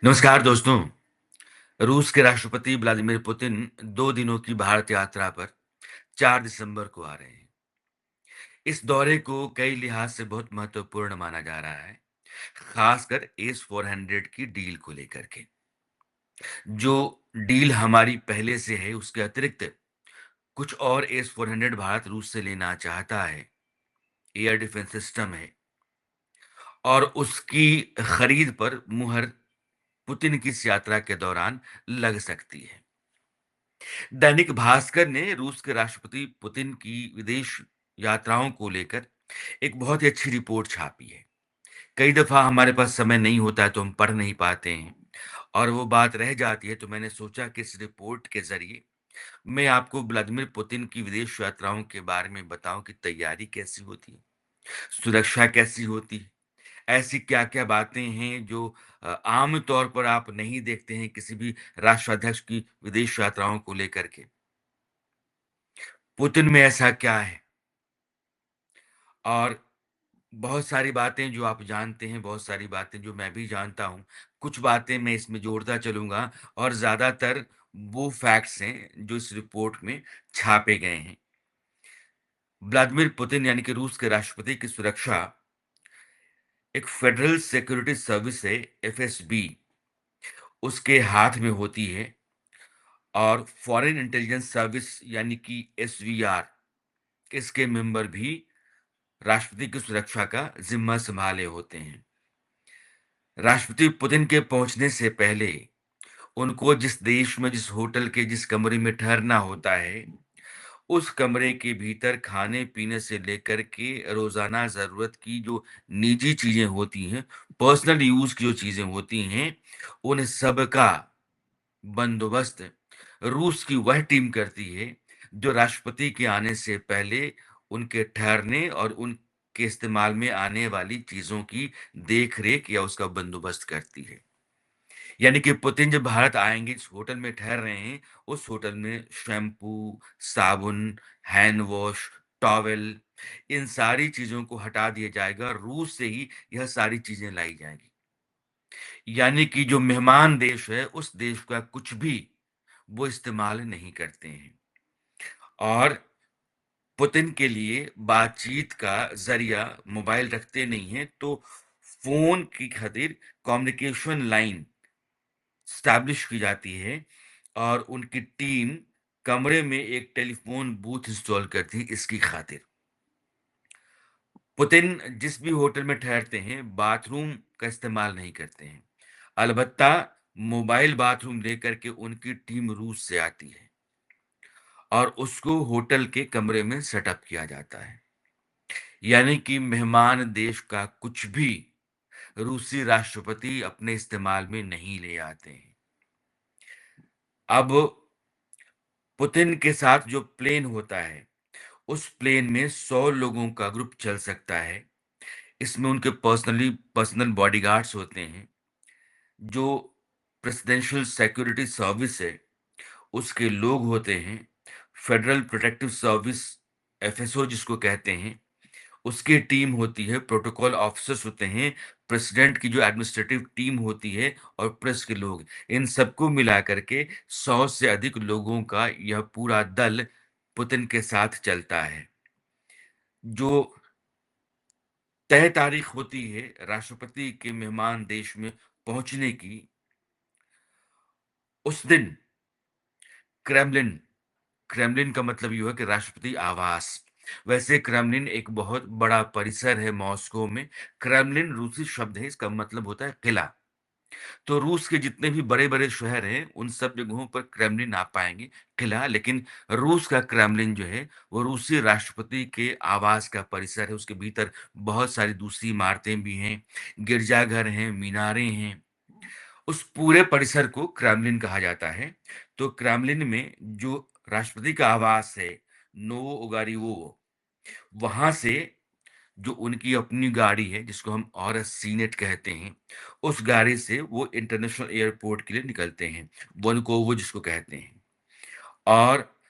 नमस्कार दोस्तों। रूस के राष्ट्रपति व्लादिमीर पुतिन 2 दिनों की भारत यात्रा पर 4 दिसंबर को आ रहे हैं। इस दौरे को कई लिहाज से बहुत महत्वपूर्ण माना जा रहा है, खासकर एस-400 की डील को लेकर के। जो डील हमारी पहले से है, उसके अतिरिक्त कुछ और एस-400 भारत रूस से लेना चाहता है। एयर डिफेंस सिस्टम है और उसकी खरीद पर मुहर पुतिन की इस यात्रा के दौरान लग सकती है। दैनिक भास्कर ने रूस के राष्ट्रपति पुतिन की विदेश यात्राओं को लेकर एक बहुत ही अच्छी रिपोर्ट छापी है। कई दफा हमारे पास समय नहीं होता है तो हम पढ़ नहीं पाते हैं और वो बात रह जाती है, तो मैंने सोचा कि इस रिपोर्ट के जरिए मैं आपको व्लादिमीर पुतिन की विदेश यात्राओं के बारे में बताऊं कि तैयारी कैसी होती है, सुरक्षा कैसी होती है, ऐसी क्या-क्या बातें हैं जो आम तौर पर आप नहीं देखते हैं किसी भी राष्ट्राध्यक्ष की विदेश यात्राओं को लेकर के। पुतिन में ऐसा क्या है? और बहुत सारी बातें जो आप जानते हैं, बहुत सारी बातें जो मैं भी जानता हूँ, कुछ बातें मैं इसमें जोड़ता चलूँगा और ज़्यादातर वो फैक्ट्स हैं जो इस रिपोर्ट में छापे गए हैं। व्लादिमीर पुतिन यानी कि रूस के राष्ट्रपति की सुरक्षा एक फेडरल सिक्योरिटी सर्विस है, एफएसबी, उसके हाथ में होती है और फॉरेन इंटेलिजेंस सर्विस यानी कि एसवीआर, इसके मेंबर भी राष्ट्रपति की सुरक्षा का ज़िम्मा सँभाले होते हैं। राष्ट्रपति पुतिन के पहुंचने से पहले उनको जिस देश में, जिस होटल के जिस कमरे में ठहरना होता है, उस कमरे के भीतर खाने-पीने से लेकर के रोज़ाना ज़रूरत की जो निजी चीज़ें होती हैं, पर्सनल यूज़ की जो चीज़ें होती हैं, उन सब का बंदोबस्त रूस की वह टीम करती है, जो राष्ट्रपति के आने से पहले उनके ठहरने और उनके इस्तेमाल में आने वाली चीज़ों की देख-रेख या उसका बंदोबस्त करती है। यानी कि पुतिन जब भारत आएँगे, जिस होटल में ठहर रहे हैं, उस होटल में शैम्पू, साबुन, हैंड वॉश, टॉवेल, इन सारी चीज़ों को हटा दिया जाएगा। रूस से ही यह सारी चीज़ें लाई जाएँगी। यानी कि जो मेहमान देश है, उस देश का कुछ भी वो इस्तेमाल नहीं करते हैं। और पुतिन के लिए बातचीत का ज़रिया मोबाइल रखते नहीं हैं, तो फ़ोन की खातिर कम्युनिकेशन लाइन एस्टैब्लिश की जाती है और उनकी टीम कमरे में एक टेलीफ़ोन बूथ इंस्टॉल करती है इसकी खातिर। पुतिन जिस भी होटल में ठहरते हैं, बाथरूम का इस्तेमाल नहीं करते हैं। अलबत्ता मोबाइल बाथरूम लेकर के उनकी टीम रूस से आती है और उसको होटल के कमरे में सेटअप किया जाता है। यानी कि मेहमान देश का कुछ भी रूसी राष्ट्रपति अपने इस्तेमाल में नहीं ले आते हैं। अब पुतिन के साथ जो प्लेन होता है, उस प्लेन में 100 लोगों का ग्रुप चल सकता है। इसमें उनके पर्सनल बॉडीगार्ड्स होते हैं, जो प्रेसिडेंशियल सिक्योरिटी सर्विस है, उसके लोग होते हैं, फेडरल प्रोटेक्टिव सर्विस एफएसओ जिसको कहते हैं, उसकी टीम होती है, प्रोटोकॉल ऑफिसर्स होते हैं, प्रेसिडेंट की जो एडमिनिस्ट्रेटिव टीम होती है और प्रेस के लोग, इन सबको मिला करके 100 से अधिक लोगों का यह पूरा दल पुतिन के साथ चलता है। जो तय तारीख होती है राष्ट्रपति के मेहमान देश में पहुंचने की, उस दिन क्रेमलिन क्रेमलिन का मतलब ये है कि राष्ट्रपति आवास। वैसे क्रेमलिन एक बहुत बड़ा परिसर है मॉस्को में। क्रेमलिन रूसी शब्द है, इसका मतलब होता है किला। तो रूस के जितने भी बड़े-बड़े शहर हैं, उन सब जगहों पर क्रेमलिन आप पाएँगे, किला। लेकिन रूस का क्रेमलिन जो है, वो रूसी राष्ट्रपति के आवास का परिसर है। उसके भीतर बहुत सारी दूसरी इमारतें भी हैं, गिरजाघर हैं, मीनारें हैं। उस पूरे परिसर को क्रेमलिन कहा जाता है। तो क्रेमलिन में जो राष्ट्रपति का आवास है, नोवो उगारिवोव, वहाँ से जो उनकी अपनी गाड़ी है, जिसको हम औरस सीनेट कहते हैं, उस गाड़ी से वो इंटरनेशनल एयरपोर्ट के लिए निकलते हैं, वनकोवो जिसको कहते हैं। और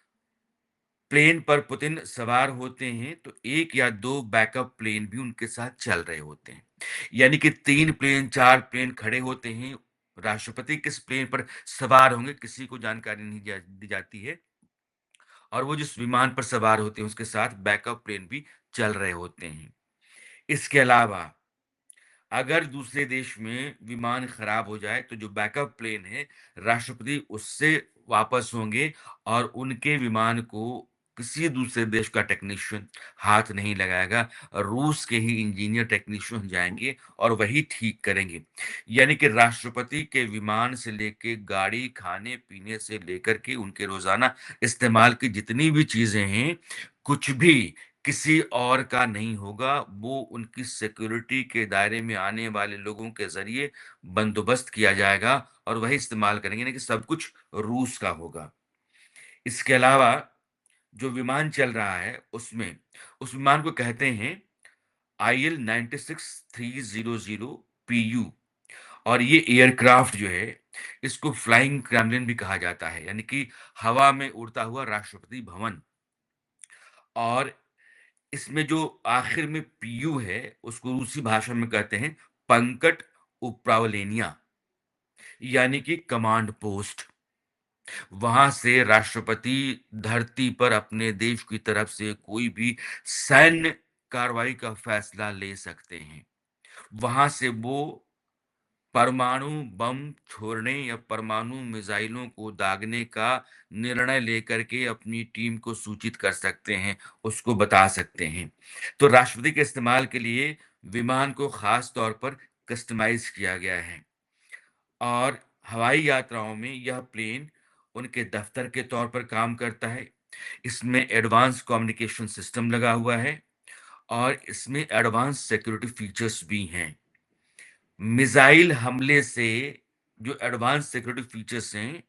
प्लेन पर पुतिन सवार होते हैं, तो 1 या 2 बैकअप प्लेन भी उनके साथ चल रहे होते हैं। यानी कि 3 प्लेन, 4 प्लेन खड़े होते हैं राष्ट्रपति किस प्लेन पर सवार होंगे, किसी को जानकारी नहीं दी जाती है और वो जिस विमान पर सवार होते हैं, उसके साथ बैकअप प्लेन भी चल रहे होते हैं। इसके अलावा अगर दूसरे देश में विमान खराब हो जाए, तो जो बैकअप प्लेन है, राष्ट्रपति उससे वापस होंगे और उनके विमान को किसी दूसरे देश का टेक्नीशियन हाथ नहीं लगाएगा। रूस के ही इंजीनियर टेक्नीशियन जाएँगे और वही ठीक करेंगे। यानी कि राष्ट्रपति के विमान से लेके गाड़ी, खाने-पीने से लेकर के उनके रोज़ाना इस्तेमाल की जितनी भी चीज़ें हैं, कुछ भी किसी और का नहीं होगा, वो उनकी सिक्योरिटी के दायरे में आने वाले लोगों के ज़रिए बंदोबस्त किया जाएगा और वही इस्तेमाल करेंगे, यानी कि सब कुछ रूस का होगा। इसके अलावा जो विमान चल रहा है, उसमें उस विमान को कहते हैं आईएल 96300 पीयू और ये एयरक्राफ्ट जो है, इसको फ्लाइंग क्रेमलिन भी कहा जाता है, यानी कि हवा में उड़ता हुआ राष्ट्रपति भवन और इसमें जो आखिर में पीयू है, उसको रूसी भाषा में कहते हैं पंकट उप्रावलेनिया यानी कि कमांड पोस्ट। वहाँ से राष्ट्रपति धरती पर अपने देश की तरफ से कोई भी सैन्य कार्रवाई का फैसला ले सकते हैं। वहाँ से वो परमाणु बम छोड़ने या परमाणु मिसाइलों को दागने का निर्णय लेकर के अपनी टीम को सूचित कर सकते हैं, उसको बता सकते हैं। तो राष्ट्रपति के इस्तेमाल के लिए विमान को खास तौर पर कस्टमाइज़ किया गया है और हवाई यात्राओं में यह प्लेन उनके दफ्तर के तौर पर काम करता है। इसमें एडवांस कम्युनिकेशन सिस्टम लगा हुआ है और इसमें एडवांस सिक्योरिटी फीचर्स भी हैं। मिसाइल हमले से जो एडवांस सिक्योरिटी फीचर्स हैं,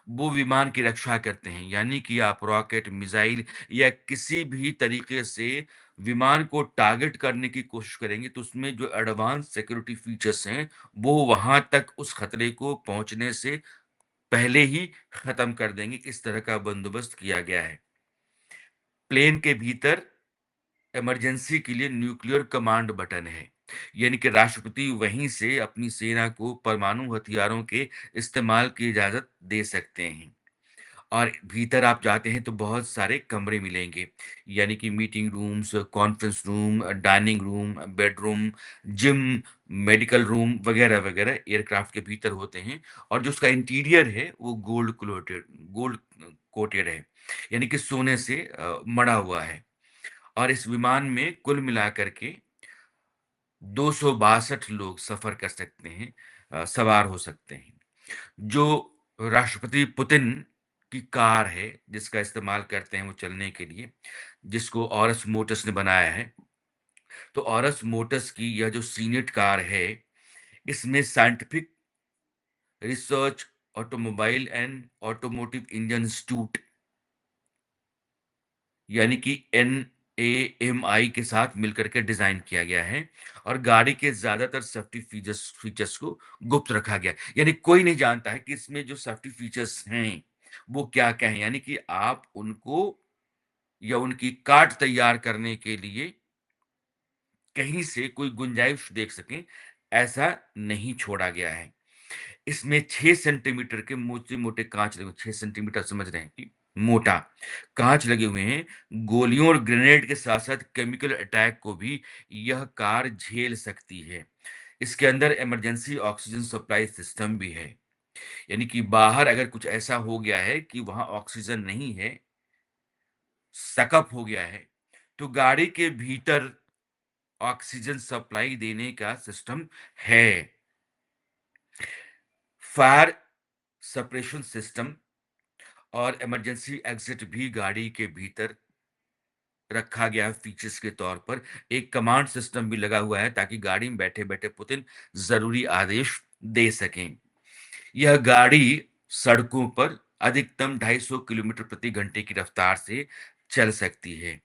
वो विमान की रक्षा करते हैं। यानी कि आप रॉकेट, मिसाइल या किसी भी तरीके से विमान को टारगेट करने की कोशिश करेंगे, तो उसमें जो एडवांस सिक्योरिटी फीचर्स हैं, वो वहाँ तक उस खतरे को पहुँचने से पहले ही खत्म कर देंगे। इस तरह का बंदोबस्त किया गया है। प्लेन के भीतर इमरजेंसी के लिए न्यूक्लियर कमांड बटन है। यानी कि राष्ट्रपति वहीं से अपनी सेना को परमाणु हथियारों के इस्तेमाल की इजाज़त दे सकते हैं। और भीतर आप जाते हैं तो बहुत सारे कमरे मिलेंगे, यानी कि meeting rooms, conference room, dining room, bedroom, gym, medical room वगैरह-वगैरह एयरक्राफ्ट के भीतर होते हैं और जो उसका इंटीरियर है वो गोल्ड कोटेड है, यानी कि सोने से मढ़ा हुआ है। और इस विमान में कुल मिलाकर के 262 लोग सफ़र कर सकते हैं सवार हो सकते हैं। जो राष्ट्रपति पुतिन की कार है, जिसका इस्तेमाल करते हैं वो चलने के लिए, जिसको ऑरस मोटर्स ने बनाया है। तो ऑरस मोटर्स की यह जो सीनेट कार है, इसमें scientific research automobile and automotive engine institute यानी कि एनएएमआई के साथ मिलकर के डिज़ाइन किया गया है और गाड़ी के ज़्यादातर सेफ्टी फीचर्स को गुप्त रखा गया है। यानी कोई नहीं जानता है कि इसमें जो सेफ्टी फीचर्स हैं, वो क्या-क्या हैं। यानी कि आप उनको या उनकी कार्ड तैयार करने के लिए कहीं से कोई गुंजाइश देख सकें, ऐसा नहीं छोड़ा गया है। इसमें 6 सेंटीमीटर के मोटे-मोटे काँच लगे 6 सेंटीमीटर समझ रहे हैं कि मोटा काँच लगे हुए हैं। गोलियों और ग्रेनेड के साथ-साथ केमिकल अटैक को भी यह कार झेल सकती है। इसके अंदर इमरजेंसी ऑक्सीजन सप्लाई सिस्टम भी है। यानी कि बाहर अगर कुछ ऐसा हो गया है कि वहाँ ऑक्सीजन नहीं है, सकअप हो गया है, तो गाड़ी के भीतर ऑक्सीजन सप्लाई देने का सिस्टम है। फायर सप्रेशन सिस्टम और इमरजेंसी एग्जिट भी गाड़ी के भीतर रखा गया है फीचर्स के तौर पर। एक कमांड सिस्टम भी लगा हुआ है ताकि गाड़ी में बैठे-बैठे पुतिन ज़रूरी आदेश दे सकें। यह गाड़ी सड़कों पर अधिकतम 250 किलोमीटर प्रति घंटे की रफ्तार से चल सकती है।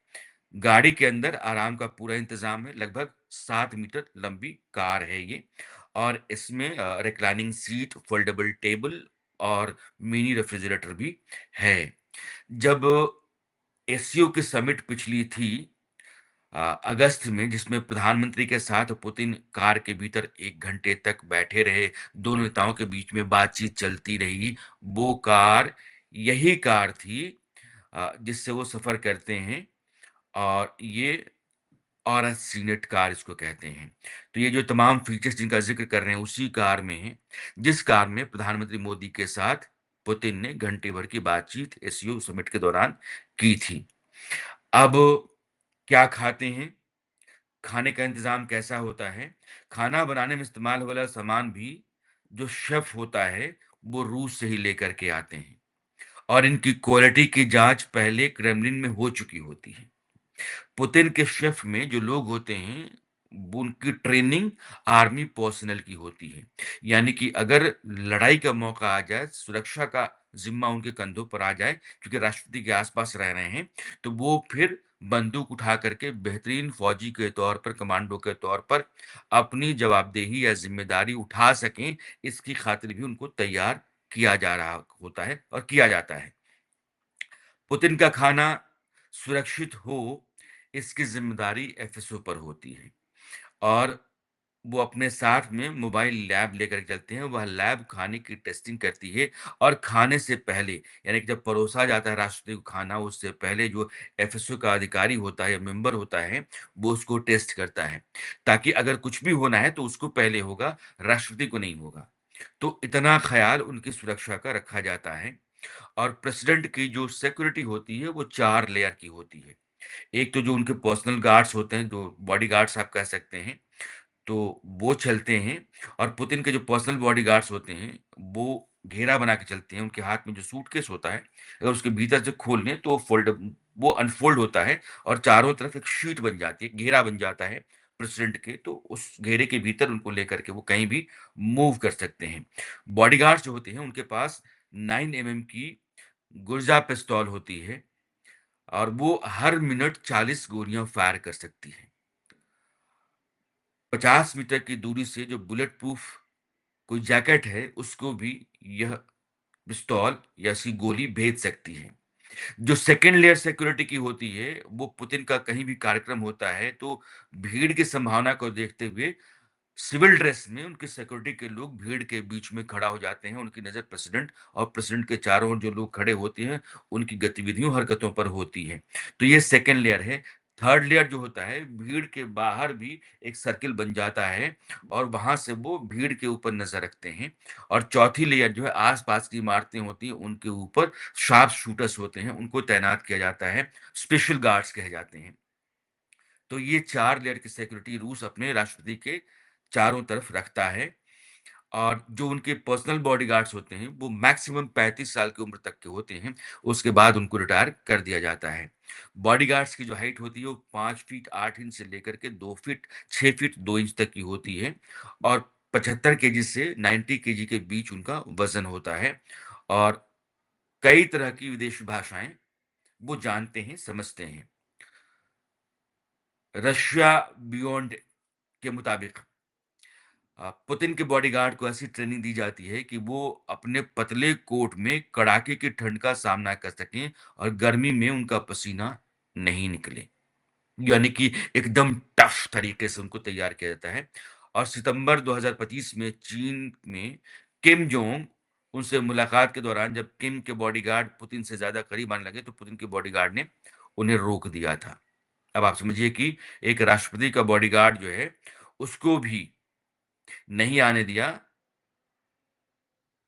गाड़ी के अंदर आराम का पूरा इंतज़ाम है, लगभग 7 मीटर लंबी कार है ये और इसमें रिक्लाइनिंग सीट, फोल्डेबल टेबल और मिनी रेफ्रिजरेटर भी है। जब एससीओ की समिट पिछली थी, अगस्त में, जिसमें प्रधानमंत्री के साथ पुतिन कार के भीतर 1 घंटे तक बैठे रहे, दोनों नेताओं के बीच में बातचीत चलती रही। वो कार यही कार थी जिससे वो सफ़र करते हैं, और ये औरत सीनेट कार इसको कहते हैं। तो ये जो तमाम फीचर्स जिनका ज़िक्र कर रहे हैं, उसी कार में हैं, जिस कार में प्रधानमंत्री मोदी के साथ पुतिन ने घंटे भर की बातचीत एससीओ समिट के दौरान की थी। अब क्या खाते हैं? खाने का इंतज़ाम कैसा होता है? खाना बनाने में इस्तेमाल वाला सामान भी जो शेफ़ होता है, वो रूस से ही लेकर के आते हैं, और इनकी क्वालिटी की जाँच पहले क्रेमलिन में हो चुकी होती है। पुतिन के शेफ़ में जो लोग होते हैं, वो उनकी ट्रेनिंग आर्मी पर्सनल की होती है। यानी कि अगर लड़ाई का मौका आ जाए, सुरक्षा का ज़िम्मा उनके कंधों पर आ जाए, क्योंकि राष्ट्रपति के आस-पास रह रहे हैं, तो वो फिर बंदूक उठा कर के बेहतरीन फ़ौजी के तौर पर, कमांडो के तौर पर अपनी जवाबदेही या ज़िम्मेदारी उठा सकें, इसकी खातिर भी उनको तैयार किया जा रहा होता है और किया जाता है। पुतिन का खाना सुरक्षित हो, इसकी ज़िम्मेदारी एफएसओ पर होती है, और वो अपने साथ में मोबाइल लैब लेकर के चलते हैं। वह लैब खाने की टेस्टिंग करती है, और खाने से पहले, यानी कि जब परोसा जाता है राष्ट्रपति को खाना, उससे पहले जो एफएसओ का अधिकारी होता है या मेंबर होता है, वो उसको टेस्ट करता है, ताकि अगर कुछ भी होना है तो उसको पहले होगा, राष्ट्रपति को नहीं होगा। तो इतना ख़्याल उनकी सुरक्षा का रखा जाता है। और प्रेसिडेंट की जो सिक्योरिटी होती है, वो 4 लेयर की होती है। एक तो जो उनके पर्सनल गार्ड्स होते हैं, जो बॉडीगार्ड्स आप कह सकते हैं, तो वो चलते हैं, और पुतिन के जो पर्सनल बॉडीगार्ड्स होते हैं, वो घेरा बना के चलते हैं। उनके हाथ में जो सूटकेस होता है, अगर उसके भीतर से खोल लें, तो वो अनफ़ोल्ड होता है, और चारों तरफ एक शीट बन जाती है, घेरा बन जाता है प्रेसिडेंट के, तो उस घेरे के भीतर उनको लेकर के वो कहीं भी मूव कर सकते हैं। बॉडीगार्ड्स जो होते हैं, उनके पास 9 एमएम की गुर्ज़ा पिस्तौल होती है, और वो हर मिनट 40 गोलियाँ फायर कर सकती है। 50 मीटर की दूरी से जो बुलेट प्रूफ कोई जैकेट है, उसको भी यह पिस्तौल या ऐसी गोली भेद सकती है। जो सेकंड लेयर सिक्योरिटी की होती है, वो पुतिन का कहीं भी कार्यक्रम होता है, तो भीड़ की संभावना को देखते हुए सिविल ड्रेस में उनकी सिक्योरिटी के लोग भीड़ के बीच में खड़ा हो जाते हैं। उनकी नज़र प्रेसिडेंट और प्रेसिडेंट के चारों ओर जो लोग खड़े होते हैं, उनकी गतिविधियों, हरकतों पर होती है। तो ये सेकंड लेयर है। थर्ड लेयर जो होता है, भीड़ के बाहर भी एक सर्किल बन जाता है, और वहाँ से वो भीड़ के ऊपर नज़र रखते हैं। और चौथी लेयर जो है, आस-पास की इमारतें होती हैं, उनके ऊपर शार्प शूटर्स होते हैं, उनको तैनात किया जाता है। स्पेशल गार्ड्स कहे जाते हैं। तो ये 4 लेयर की सिक्योरिटी रूस अपने राष्ट्रपति के चारों तरफ रखता है, और जो उनके पर्सनल बॉडीगार्ड्स होते हैं, वो मैक्सिमम 35 साल की उम्र तक के होते हैं, उसके बाद उनको रिटायर कर दिया जाता है। बॉडीगार्ड्स की जो हाइट होती है, वो 5 फीट 8 इंच से लेकर के 2 फीट 6 फीट 2 इंच तक की होती है, और 75 केजी से 90 केजी के बीच उनका वज़न होता है, और कई तरह की विदेशी भाषाएँ वो जानते हैं, समझते हैं। रशिया बियॉन्ड के मुताबिक पुतिन के बॉडीगार्ड को ऐसी ट्रेनिंग दी जाती है कि वो अपने पतले कोट में कड़ाके की ठंड का सामना कर सकें, और गर्मी में उनका पसीना नहीं निकले। यानी कि एकदम टफ तरीके से उनको तैयार किया जाता है। और सितंबर 2025 में चीन में किम जोंग उनसे मुलाकात के दौरान, जब किम के बॉडीगार्ड पुतिन से ज़्यादा करीब आने लगे, तो पुतिन के बॉडीगार्ड ने उन्हें रोक दिया था। अब आप समझिए कि एक राष्ट्रपति का बॉडीगार्ड जो है, उसको भी नहीं आने दिया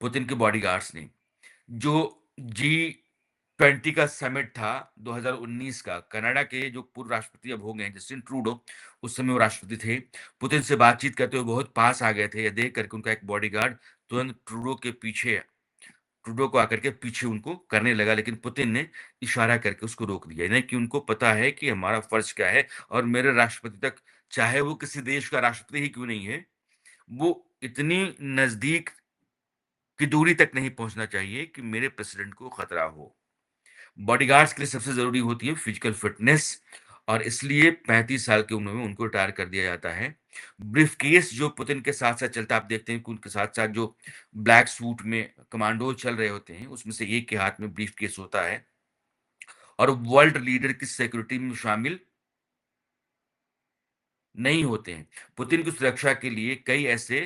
पुतिन के बॉडीगार्ड्स ने। जो जी-20 का समिट था 2019 का, कनाडा के जो पूर्व राष्ट्रपति अब हो गए हैं, जस्टिन ट्रूडो, उस समय वो राष्ट्रपति थे। पुतिन से बातचीत करते हुए बहुत पास आ गए थे, ये देख कर के उनका एक बॉडीगार्ड तुरंत ट्रूडो को आकर के पीछे उनको करने लगा, लेकिन पुतिन ने इशारा करके उसको रोक दिया। यानी कि उनको पता है कि हमारा फ़र्ज़ क्या है, और मेरे राष्ट्रपति तक, चाहे वो किसी देश का राष्ट्रपति ही क्यों नहीं है, वो इतनी नज़दीक की दूरी तक नहीं पहुँचना चाहिए कि मेरे प्रेसिडेंट को खतरा हो। बॉडीगार्ड्स के लिए सबसे ज़रूरी होती है फिज़िकल फ़िटनेस, और इसलिए 35 साल की उम्र में उनको रिटायर कर दिया जाता है। ब्रीफ़केस जो पुतिन के साथ-साथ चलता है, आप देखते हैं कि उनके साथ-साथ जो ब्लैक सूट में कमांडोज़ चल रहे होते हैं, उसमें से एक के हाथ में ब्रीफ़केस होता है, और वर्ल्ड लीडर की सिक्योरिटी में शामिल नहीं होते हैं। पुतिन की सुरक्षा के लिए कई ऐसे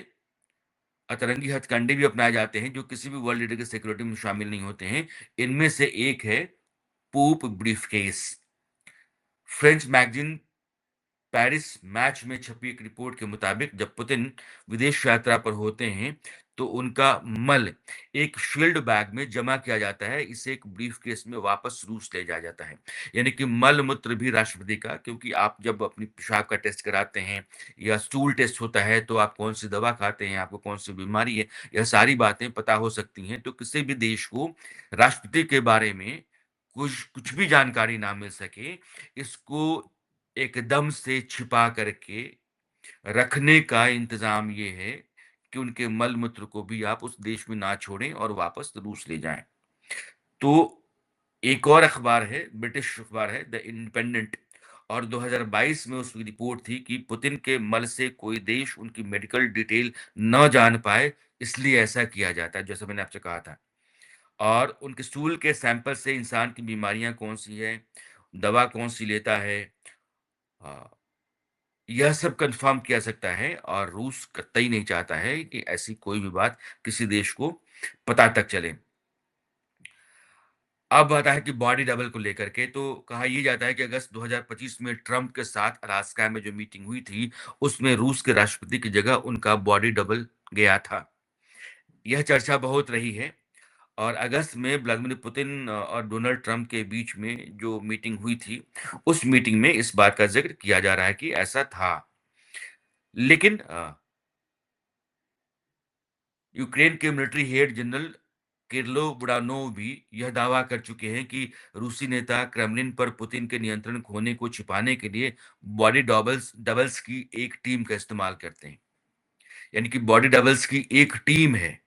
अतरंगी हथकंडे भी अपनाए जाते हैं, जो किसी भी वर्ल्ड लीडर की सिक्योरिटी में शामिल नहीं होते हैं। इनमें से एक है pope briefcase. French magazine Paris match में छपी एक रिपोर्ट के मुताबिक जब पुतिन विदेश यात्रा पर होते हैं, तो उनका मल एक शील्ड बैग में जमा किया जाता है। इसे एक ब्रीफकेस में वापस रूस ले जाया जाता है। यानी कि मल-मूत्र भी राष्ट्रपति का, क्योंकि आप जब अपनी पेशाब का टेस्ट कराते हैं या स्टूल टेस्ट होता है, तो आप कौन-सी दवा खाते हैं, आपको कौन-सी बीमारी है, यह सारी बातें पता हो सकती हैं। तो किसी भी देश को राष्ट्रपति के बारे में कुछ कुछ भी जानकारी ना मिल सके, इसको एकदम से छिपा करके रखने का इंतज़ाम ये है कि उनके मल-मूत्र को भी आप उस देश में ना छोड़ें और वापस रूस ले जाएँ। तो एक और अखबार है, ब्रिटिश अखबार है द इंडिपेंडेंट, और 2022 में उसकी रिपोर्ट थी कि पुतिन के मल से कोई देश उनकी मेडिकल डिटेल न जान पाए, इसलिए ऐसा किया जाता है, जैसा मैंने आपसे कहा था। और उनके स्टूल के सैंपल से इंसान की बीमारियाँ कौन-सी हैं, दवा कौन-सी लेता है, हाँ, यह सब कन्फर्म किया सकता है, और रूस कतई नहीं चाहता है कि ऐसी कोई भी बात किसी देश को पता तक चले। अब आता है कि बॉडी डबल को लेकर के, तो कहा ये जाता है कि अगस्त 2025 में ट्रंप के साथ अलास्का में जो मीटिंग हुई थी, उसमें रूस के राष्ट्रपति की जगह उनका बॉडी डबल गया था। यह चर्चा बहुत रही है, और अगस्त में व्लादिमीर पुतिन और डोनाल्ड ट्रंप के बीच में जो मीटिंग हुई थी, उस मीटिंग में इस बात का ज़िक्र किया जा रहा है कि ऐसा था। लेकिन यूक्रेन के military head general Kyrylo Budanov भी यह दावा कर चुके हैं कि रूसी नेता क्रेमलिन पर पुतिन के नियंत्रण खोने को छिपाने के लिए बॉडी डबल्स डबल्स की एक टीम का इस्तेमाल करते हैं। यानी कि बॉडी डबल्स की एक टीम है।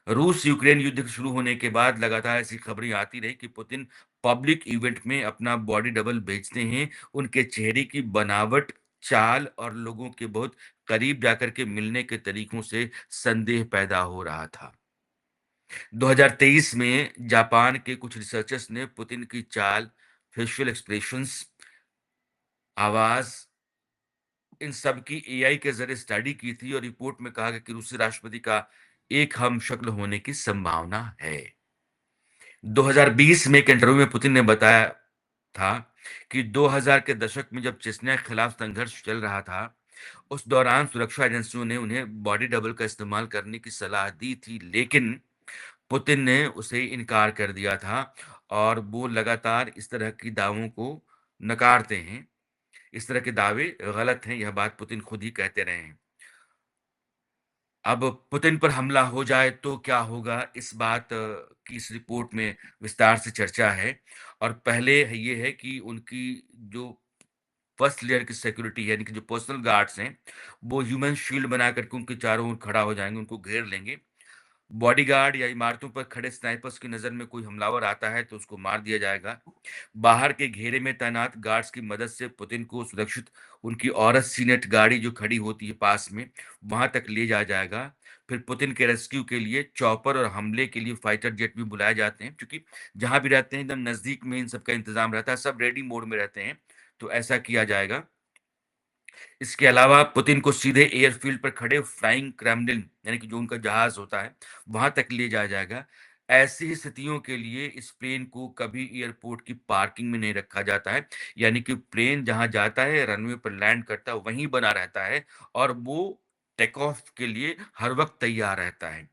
रूस यूक्रेन युद्ध शुरू होने के बाद लगातार ऐसी खबरें आती रही कि पुतिन पब्लिक इवेंट में अपना बॉडी डबल भेजते हैं। उनके चेहरे की बनावट, चाल और लोगों के बहुत करीब जाकर के मिलने के तरीकों से संदेह पैदा हो रहा था। 2023 में जापान के कुछ रिसर्चर्स ने पुतिन की चाल, फेशियल एक्सप्रेशंस, आवाज, इन सब की एआई के ज़रिए स्टडी की थी, और रिपोर्ट में कहा गया कि रूसी राष्ट्रपति का एक हम-शक्ल होने की संभावना है। 2020 में एक इंटरव्यू में पुतिन ने बताया था कि 2000 के दशक में जब चेचन्या के खिलाफ संघर्ष चल रहा था, उस दौरान सुरक्षा एजेंसियों ने उन्हें बॉडी डबल का इस्तेमाल करने की सलाह दी थी, लेकिन पुतिन ने उसे इनकार कर दिया था, और वो लगातार इस तरह की दावों को नकारते हैं। इस तरह के दावे गलत हैं, यह बात पुतिन खुद ही कहते रहे हैं। अब पुतिन पर हमला हो जाए तो क्या होगा? इस बात की इस रिपोर्ट में विस्तार से चर्चा है, और पहले ये है कि उनकी जो फर्स्ट लेयर की सिक्योरिटी है, यानी कि जो पर्सनल गार्ड्स हैं, वो ह्यूमन शील्ड बना करके उनके चारों ओर खड़ा हो जाएँगे, उनको घेर लेंगे। बॉडीगार्ड या इमारतों पर खड़े स्नाइपर्स की नज़र में कोई हमलावर आता है तो उसको मार दिया जाएगा। बाहर के घेरे में तैनात गार्ड्स की मदद से पुतिन को सुरक्षित उनकी औरत सीनेट गाड़ी जो खड़ी होती है पास में, वहां तक ले जाया जाएगा। फिर पुतिन के रेस्क्यू के लिए चॉपर और हमले के लिए फाइटर जेट भी बुलाए जाते हैं, क्योंकि जहां भी रहते हैं एकदम नजदीक में इन सबका इंतजाम रहता है, सब रेडी मोड में रहते हैं। तो ऐसा किया जाएगा। इसके अलावा पुतिन को सीधे एयरफ़ील्ड पर खड़े फ्लाइंग क्रेमलिन, यानी कि जो उनका जहाज़ होता है, वहाँ तक ले जाया जाएगा। ऐसी स्थितियों के लिए इस प्लेन को कभी एयरपोर्ट की पार्किंग में नहीं रखा जाता है। यानी कि प्लेन जहाँ जाता है, रनवे पर लैंड करता है, वहीं बना रहता है, और वो टेक ऑफ के लिए हर वक़्त तैयार रहता है।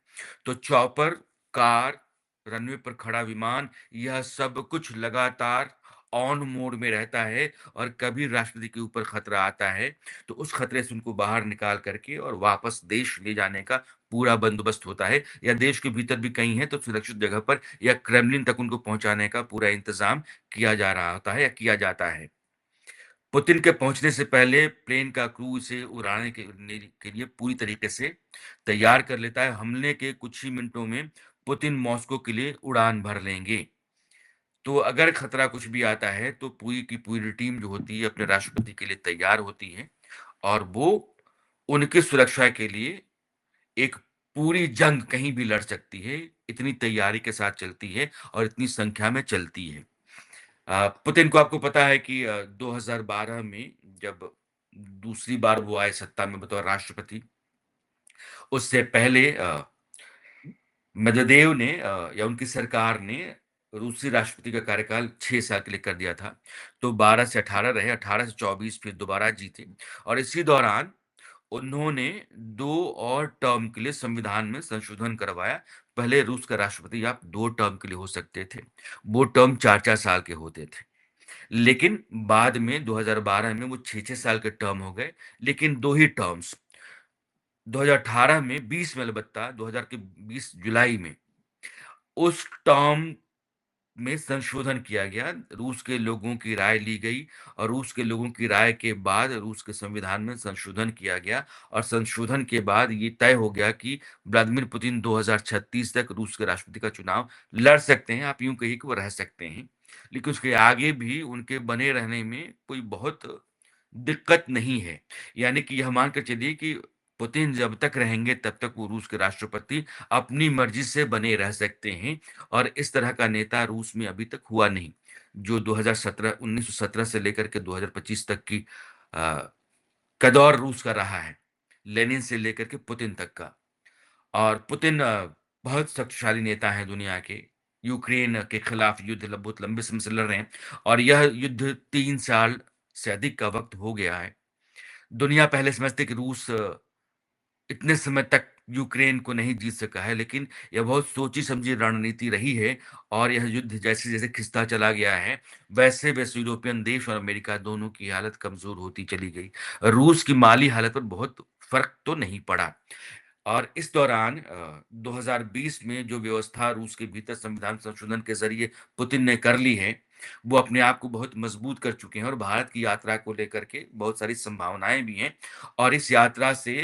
तो चॉपर, कार, रनवे पर खड़ा विमान, यह सब कुछ लगातार ऑन मोड में रहता है, और कभी राष्ट्रपति के ऊपर खतरा आता है, तो उस खतरे से उनको बाहर निकाल करके और वापस देश ले जाने का पूरा बंदोबस्त होता है, या देश के भीतर भी कहीं है तो सुरक्षित जगह पर या क्रेमलिन तक उनको पहुंचाने का पूरा इंतजाम किया जा रहा होता है या किया जाता है। पुतिन के पहुंचने से पहले प्लेन का क्रू इसे उड़ाने के लिए पूरी तरीके से तैयार कर लेता है। हमले के कुछ ही मिनटों में पुतिन मॉस्को के लिए उड़ान भर लेंगे। तो अगर खतरा कुछ भी आता है, तो पूरी की पूरी टीम जो होती है अपने राष्ट्रपति के लिए तैयार होती है, और वो उनकी सुरक्षा के लिए एक पूरी जंग कहीं भी लड़ सकती है। इतनी तैयारी के साथ चलती है और इतनी संख्या में चलती है। पुतिन को आपको पता है कि 2012 में जब दूसरी बार वो आए सत्ता में बतौर राष्ट्रपति। उससे पहले मेदवेदेव ने या उनकी सरकार ने रूसी राष्ट्रपति का कार्यकाल 6 साल के लिए कर दिया था। तो 12 से 18 रहे, 18 से 24 फिर दोबारा जीते और इसी दौरान उन्होंने 2 और टर्म के लिए संविधान में संशोधन करवाया। पहले रूस का राष्ट्रपति आप 2 टर्म के लिए हो सकते थे। वो टर्म 4-4 साल के होते थे। लेकिन बाद में 2012 में वो 6-6 साल के टर्म हो गए, लेकिन 2 ही टर्म्स 2018 में 20 में अलबत्ता 2000 के 20 जुलाई में उस टर्म में संशोधन किया गया। रूस के लोगों की राय ली गई और रूस के लोगों की राय के बाद रूस के संविधान में संशोधन किया गया और संशोधन के बाद ये तय हो गया कि व्लादिमीर पुतिन 2036 तक रूस के राष्ट्रपति का चुनाव लड़ सकते हैं। आप यूँ कहिए कि वो रह सकते हैं। लेकिन उसके आगे भी उनके बने रहने में कोई बहुत दिक्कत नहीं है। यानी कि यह मान कर चलिए कि पुतिन जब तक रहेंगे तब तक वो रूस के राष्ट्रपति अपनी मर्ज़ी से बने रह सकते हैं और इस तरह का नेता रूस में अभी तक हुआ नहीं। जो 2017 1917 से लेकर के 2025 तक की अ, का दौर रूस का रहा है। लेनिन से लेकर के पुतिन तक का। और पुतिन बहुत शक्तिशाली नेता हैं दुनिया के। यूक्रेन के खिलाफ युद्ध बहुत लंबे समय से लड़ रहे हैं और यह युद्ध 3 साल से अधिक का वक़्त हो गया है। दुनिया पहले समझती कि रूस इतने समय तक यूक्रेन को नहीं जीत सका है, लेकिन यह बहुत सोची-समझी रणनीति रही है और यह युद्ध जैसे-जैसे खिंचता चला गया है, वैसे-वैसे यूरोपियन देश और अमेरिका दोनों की हालत कमज़ोर होती चली गई। रूस की माली हालत पर बहुत फ़र्क तो नहीं पड़ा। और इस दौरान 2020 में जो व्यवस्था रूस के भीतर संविधान संशोधन के ज़रिए पुतिन ने कर ली है, वो अपने आप को बहुत मज़बूत कर चुके हैं और भारत की यात्रा को लेकर के बहुत सारी संभावनाएँ भी हैं और इस यात्रा से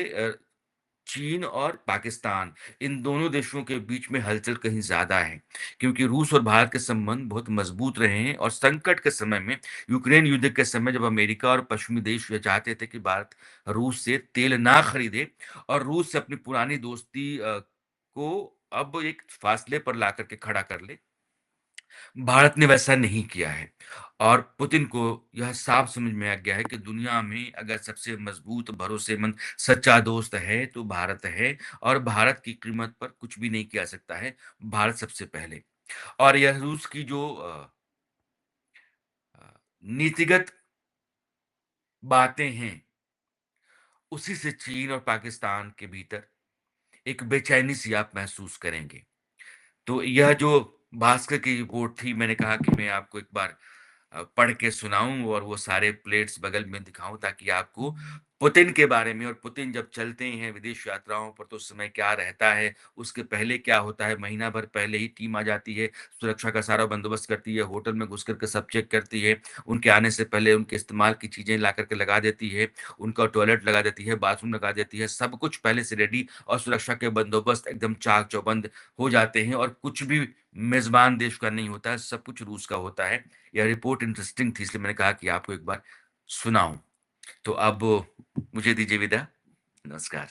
चीन और पाकिस्तान इन दोनों देशों के बीच में हलचल कहीं ज़्यादा है, क्योंकि रूस और भारत के संबंध बहुत मज़बूत रहे हैं और संकट के समय में यूक्रेन युद्ध के समय जब अमेरिका और पश्चिमी देश ये चाहते थे कि भारत रूस से तेल ना खरीदे और रूस से अपनी पुरानी दोस्ती को अब एक फासले पर ला कर के खड़ा कर ले, भारत ने वैसा नहीं किया है और पुतिन को यह साफ समझ में आ गया है कि दुनिया में अगर सबसे मजबूत, भरोसेमंद, सच्चा दोस्त है, तो भारत है और भारत की कीमत पर कुछ भी नहीं किया जा सकता है, भारत सबसे पहले। और यह रूस की जो अ, नीतिगत बातें हैं, उसी से चीन और पाकिस्तान के भीतर एक बेचैनी-सी आप महसूस करेंगे। तो यह जो भास्कर की रिपोर्ट थी, मैंने कहा कि मैं आपको एक बार पढ़ के सुनाऊँ और वो सारे प्लेट्स बगल में दिखाऊँ ताकि आपको पुतिन के बारे में और पुतिन जब चलते हैं विदेश यात्राओं पर तो उस समय क्या रहता है, उसके पहले क्या होता है, महीना भर पहले ही टीम आ जाती है, सुरक्षा का सारा बंदोबस्त करती है, होटल में घुस कर के सब चेक करती है, उनके आने से पहले उनके इस्तेमाल की चीज़ें ला कर के लगा देती है, उनका टॉयलेट लगा देती है, बाथरूम लगा देती है, सब कुछ पहले से रेडी और सुरक्षा के बंदोबस्त एकदम चाक-चौबंद हो जाते हैं और कुछ भी मेज़बान देश का नहीं होता है, सब कुछ रूस का होता है। यह रिपोर्ट इंटरेस्टिंग थी इसलिए मैंने कहा कि आपको एक बार सुनाऊँ। तो अब मुझे दीजिए विदा। नमस्कार।